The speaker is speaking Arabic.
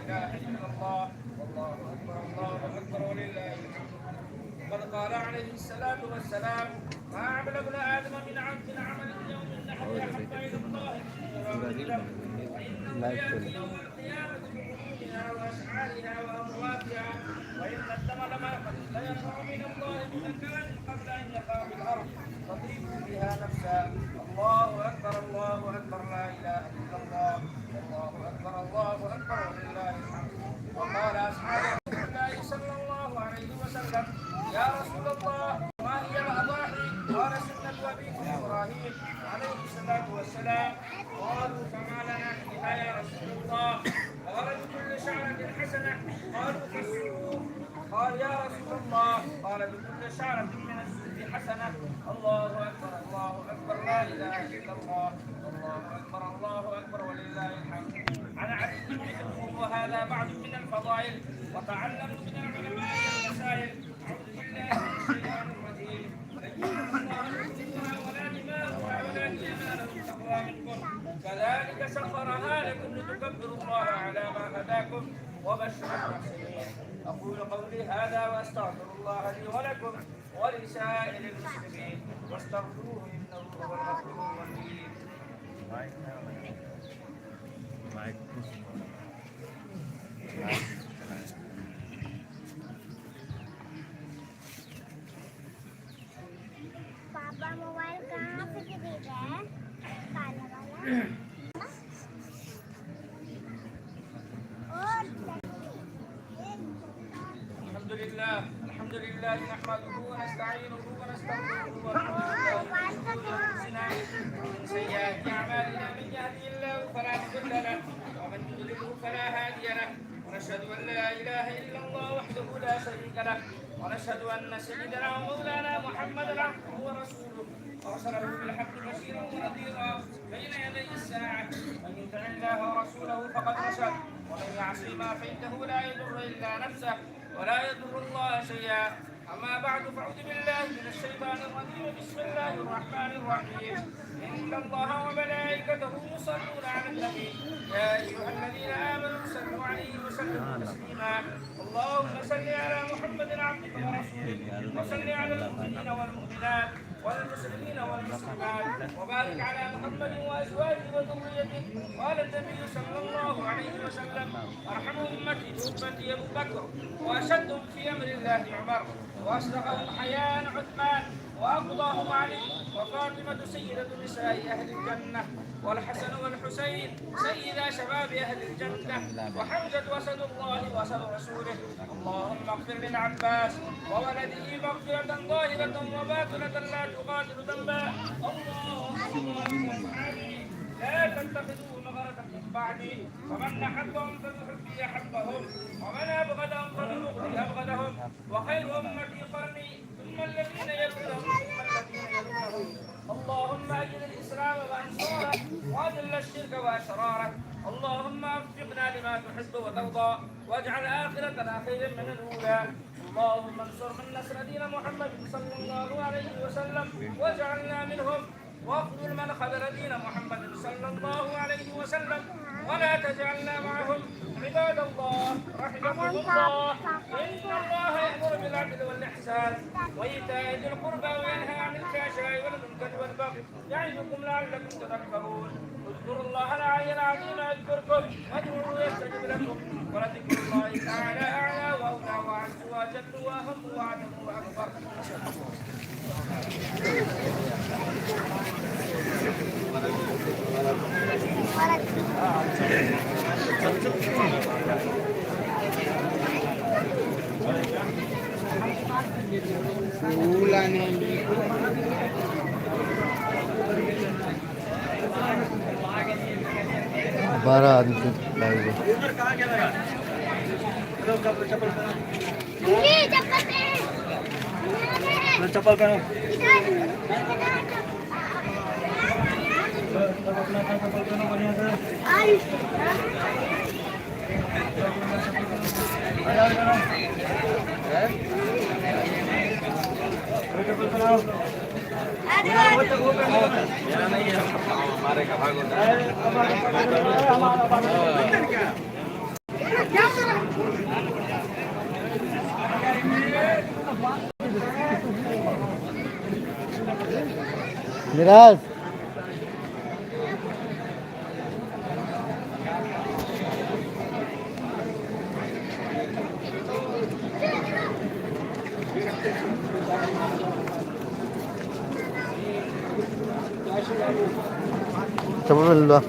إله إلا الله والله أكبر الله أكبر ولله الحمد. قد قال عليه الصلاة والسلام: ما عمل ابن آدم من عمل اليوم النحر أحب إلى الله وإنه يأتي يوم القيامة بقلوبها وأشعارها وأمواتها، وإن الدم لا يرفع من الله بمكان قبل أن يقع في الأرض تطيب بها نفسا. الله أكبر الله أكبر لا إله إلا الله الله أكبر الله أكبر ولله الحمد. وقال أصحاب رسول الله صلى الله عليه وسلم: يا رسول الله ما هي الأضاحي؟ قال: سنة أبيكم إبراهيم عليه الصلاة والسلام. قالوا: فما لنا فيها يا رسول الله؟ قال: بكل شعرة حسنة. قالوا: فالسوق. قال: يا رسول الله. قال: بكل شعرة من السوق حسنة. الله أكبر الله أكبر لا إله إلا الله الله أكبر الله أكبر ولله الحمد. عن علي بن مسعود: وهذا بعض من الفضائل، وتعلموا من العلماء المسائل. أعوذ بالله من الشيطان الرجيم. ولا دماؤها ولا ديانهم تقوى منكم، كذلك سخرها لكم لتكبروا الله على ما هداكم وبشر المحسنين. أقول قولي هذا وأستغفر الله لي ولكم ولسائر المسلمين واستغفروه إنه هو الغفور الرحيم. पापा मोबाइल कहाँ से खरीदा है? काला वाला। الحمد لله نحمده ونستعينه ونستغفره ونعوذ بالله من سيئات أعمالنا. من يهده الله فلا مضل له ومن يضلله فلا هادي له. ونشهد أن لا إله إلا الله وحده لا شريك له. ونشهد أن سيدنا ومولانا محمدا عبده ورسوله أرسله بالحق بشيرا ونذيرا بين يدي الساعة. من يطع الله ورسوله فقد رشد ومن يعصيهما فإنه لا يضر إلا نفسه ولا يضر الله شيئا. أما بعد فأعوذ بالله من الشيطان الرجيم. بسم الله الرحمن الرحيم. إن الله وملائكته يصلون على النبي يا أيها الذين آمنوا صلوا عليه وسلموا تسليما. اللهم صل على محمد عبدك ورسولك وصل على المؤمنين والمؤمنات والمسلمين والمسلمات وبارك على محمد وأزواجه وذريته. قال النبي صلى الله عليه وسلم: أرحم أمتي بأمتي أبو بكر، وأشدهم في أمر الله عمر، وأصدقهم حياء عثمان، وأقضاهم علي، وفاطمة سيدة نساء أهل الجنة، والحسن والحسين سيدا شباب أهل الجنة، وحمزة وسد الله وسد رسوله. اللهم اغفر للعباس وولده مغفرة ظاهرة وباطنة لا تغادر ذنبا. اللهم لا تتخذوا مغرة من بعدي، فمن أحبهم فبحبي أحبهم، ومن أبغضهم فببغضي أبغضهم، وخير أمتي قرني ثم الذين يلونهم ثم الذين يلونهم. اللهم أجل الإسلام وأنصاره وأذل الشرك وأشراره. اللهم وفقنا لما تحب وترضى واجعل آخرتنا خيرا من الأولى. اللهم انصر من نصر دين محمد صلى الله عليه وسلم واجعلنا منهم، واخذل من خذل دين محمد صلى الله عليه وسلم ولا تجعلنا معهم. عباد الله رحمكم الله، إن الله يأمر بالعدل والإحسان وإيتاء ذي القربى وينهى عن الفحشاء والمنكر والبغي يعظكم لعلكم تذكرون. اذكروا الله العلي العظيم يذكركم وادعوه يستجب لكم، ولذكر الله تعالى أعلى وأولى وأعز وأجل وأهم وأعظم وأكبر. बारह आदमी लाएंगे। चप्पल पहनो। बढ़िया से। चप्पल पहनाओ। मेरा नहीं है, हमारे का भाग होता है। मिराज चल